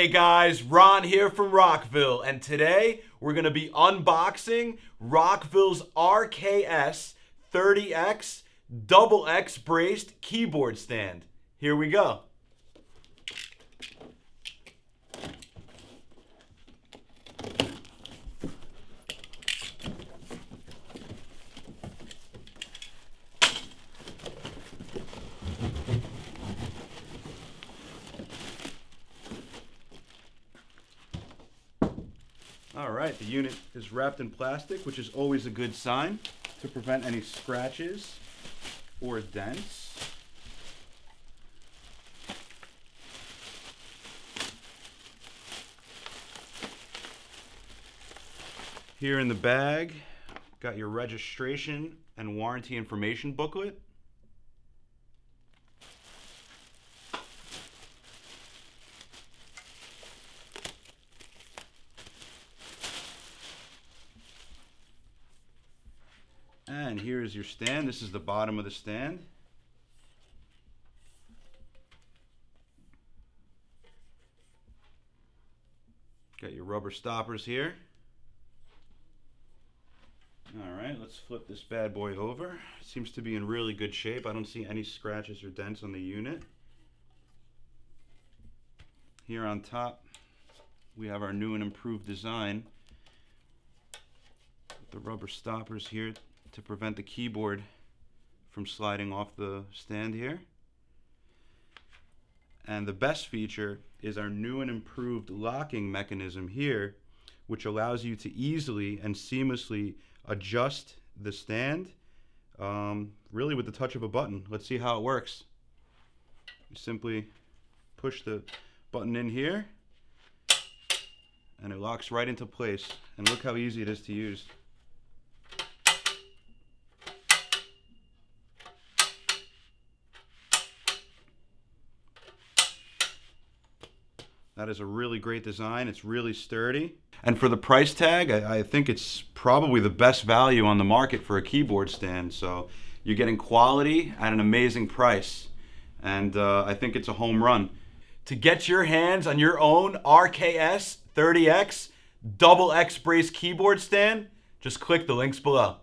Hey guys, Ron here from Rockville, and today we're going to be unboxing Rockville's RKS30X XX braced keyboard stand. Here we go. Alright, the unit is wrapped in plastic, which is always a good sign to prevent any scratches or dents. Here in the bag, got your registration and warranty information booklet. And here's your stand. This is the bottom of the stand. Got your rubber stoppers here. Alright, let's flip this bad boy over. It seems to be in really good shape. I don't see any scratches or dents on the unit. Here on top, we have our new and improved design with the rubber stoppers here to prevent the keyboard from sliding off the stand here. And the best feature is our new and improved locking mechanism here, which allows you to easily and seamlessly adjust the stand really with the touch of a button. Let's see how it works. You simply push the button in here and it locks right into place. And look how easy it is to use. That is a really great design. It's really sturdy. And for the price tag, I think it's probably the best value on the market for a keyboard stand. So you're getting quality at an amazing price. And I think it's a home run. To get your hands on your own RKS30X XX brace keyboard stand, just click the links below.